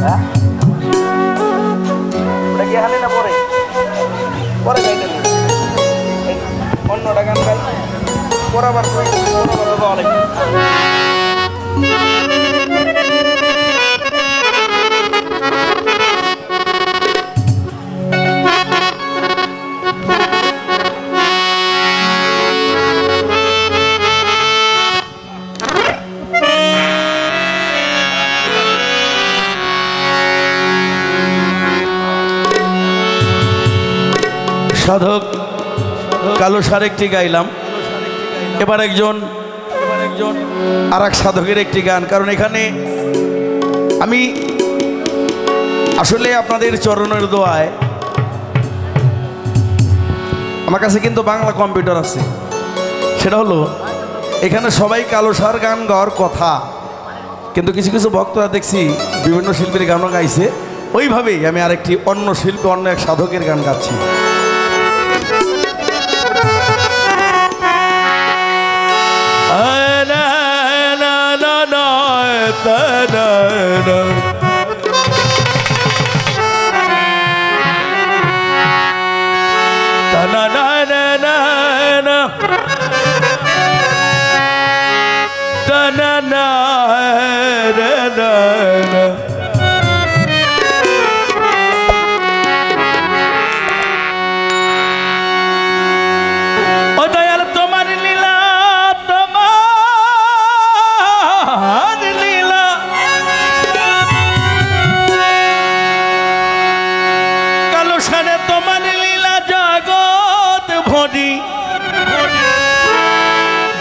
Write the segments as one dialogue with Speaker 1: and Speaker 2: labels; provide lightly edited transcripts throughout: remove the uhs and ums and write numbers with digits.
Speaker 1: হ্যাঁ ওটা কি হালে না পরে পরে গাইতে অন্যটা গান গাই বরাবর বরাবর
Speaker 2: সাধক কালো সার একটি গাইলাম, এবার একজন আর এক সাধকের একটি গান। কারণ এখানে আমি আসলে আপনাদের চরণের দোয়ায়, আমার কাছে কিন্তু বাংলা কম্পিউটার আছে, সেটা হলো এখানে সবাই কালো সার গান গাওয়ার কথা, কিন্তু কিছু কিছু ভক্তরা দেখছি বিভিন্ন শিল্পীর গানও গাইছে, ওইভাবেই আমি আরেকটি অন্য শিল্পী অন্য এক সাধকের গান গাচ্ছি।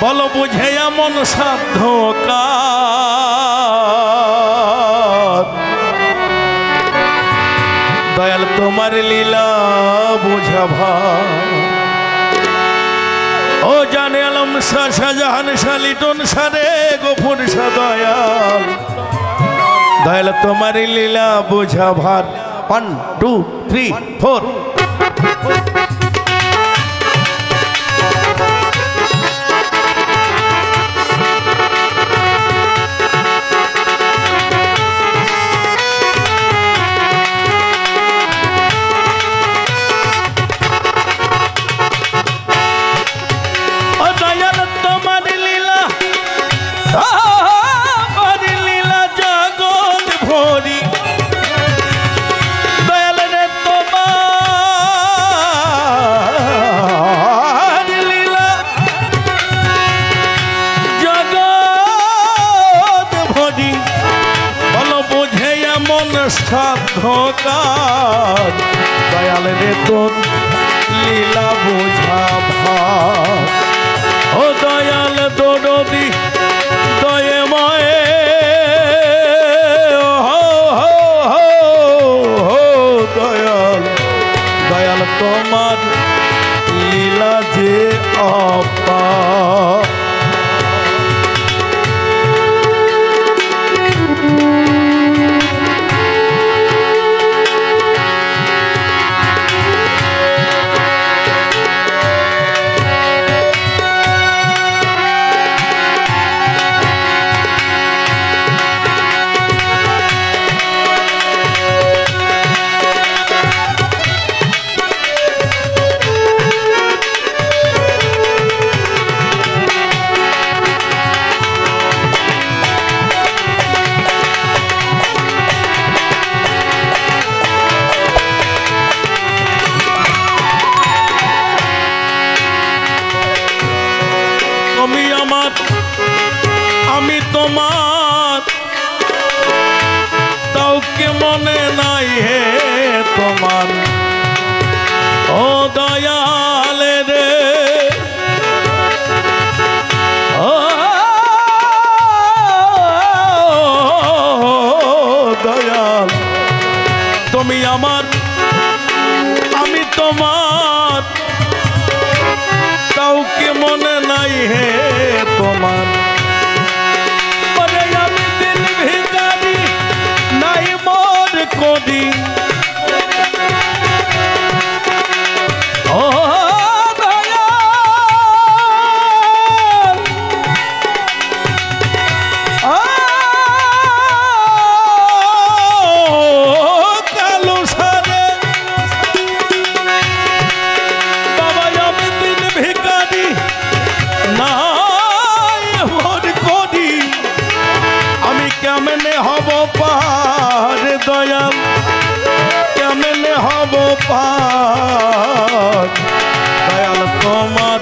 Speaker 2: বলো বুঝে এমন সাধ্য কার, দয়াল তোমার লীলা বুঝা ভার। ও জানে আলম শাহ শাহজাহান শাহ লিটন সারে গফুর শাহ দয়াল, দয়াল তোমার লীলা বুঝা ভার। 1 2 3 4 সাধকার, দয়াল রে তোর লীলা বোঝা ভার। ও দয়াল দরদি দয়ে ময়ে, দয়াল দয়াল তোমার লীলা যে অপার। আমি তোমার তাও কে মনে নাই হে তোমার, ও দয়াল রে ও দয়াল তুমি আমার, আমি তোমার তাও কে মনে নাই হে তোমার। আমি দিন ভিখারি নাই মোর কোদি, ও দয়াল ও হব পার দয়াল কেমনে হব পার দয়াল তোমার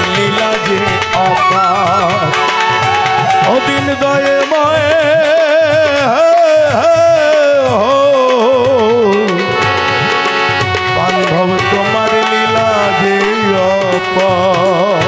Speaker 2: লীলা যে অপার ওদিন দয়ে ময়ে বান্ধব তোমার লীলা যে অপার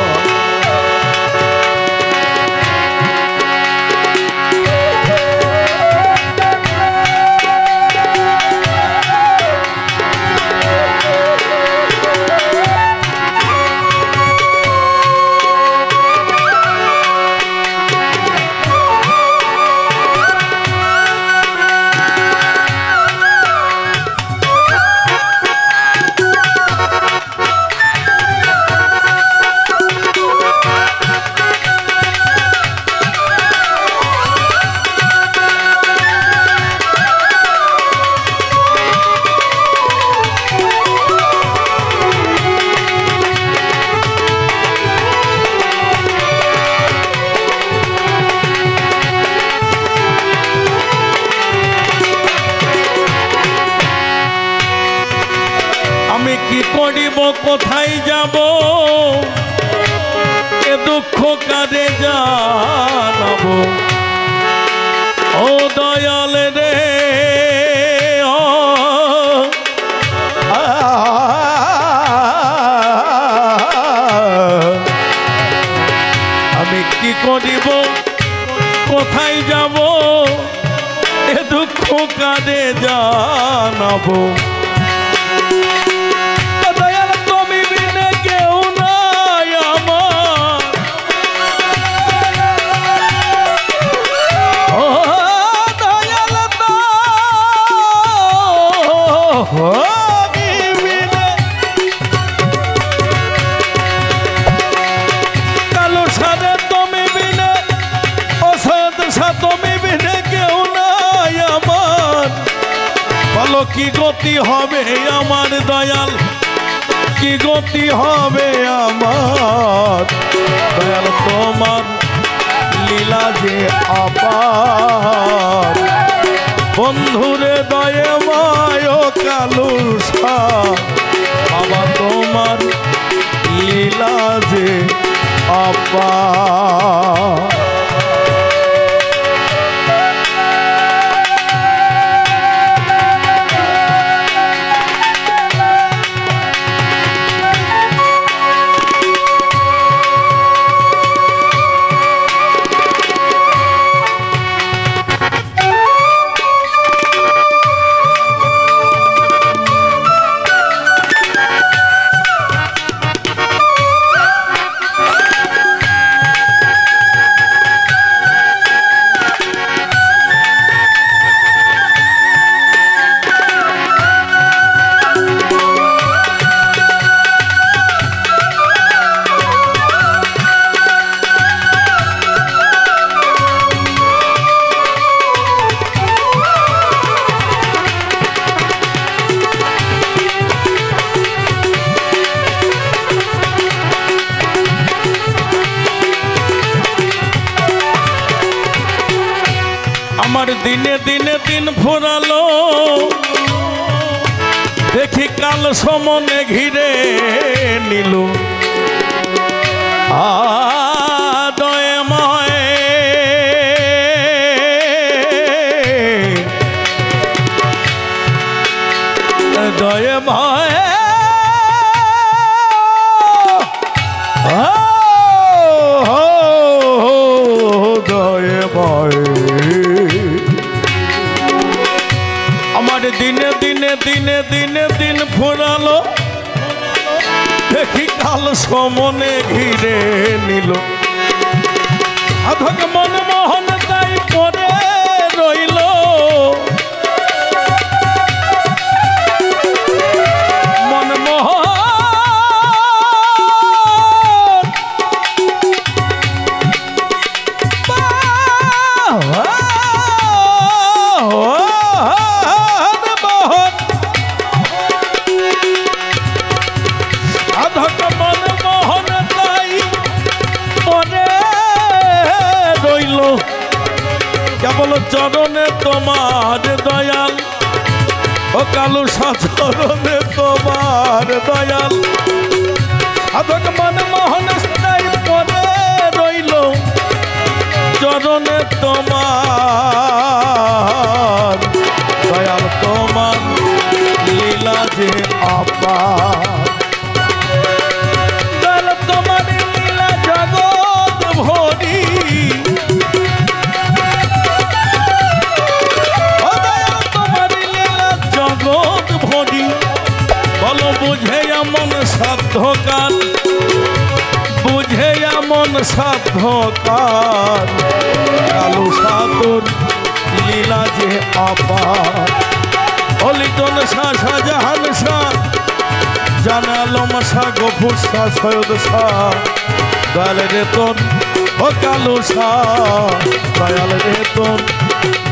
Speaker 2: কি করিব কোথায় যাব এ দুঃখ কারে জানাবো ও দয়াল রে আমি কি করিব কোথায় যাব এ দুঃখ কারে জানাবো কালো সারে তুমি বিনে অসৎ তুমি বিনে কেউ নাই আমার বলো কি গতি হবে আমার দয়াল কি গতি হবে আমার দয়াল তোমার লীলা যে অপার বন্ধুরে দয়ে মায় কালুসা বাবা তোমার লীলা যে অপার আমার দিনে দিনে দিন ফুরালো দেখি কাল সমনে ঘিরে নিল দয়ে ময় দয়ে ময় দয়ে ময় আমার দিনে দিনে দিনে দিনে দিন ফুরালো দেখি কাল সমনে ঘিরে নিল আধক মনমোহন তাই পরে রইল মনমোহন কেবল চরণ চরণে তোমার দয়াল ও কালু চরণে তোমার দয়াল সাধক মন মোহন স্থায়ী পরে রইল চরণে তোমার দয়াল তোমার লীলা যে অপার দয়াল তোমার লীলা জগৎ ভরি ও দয়াল তোমার লীলা জগৎ ভরি বলো বুঝে এমন সাধ্যকার বুঝে এমন সাধ্যকার কালু সাধুর লীলা যে অপার অলিটন শাহ শাহজাহান শাহ জানালম শাহ গফুর শাহ সৈয়দ শাহ দয়াল রেতন ও কালু শাহ দয়াল রেতন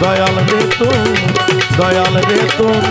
Speaker 2: দয়াল রেতন দয়াল রেতন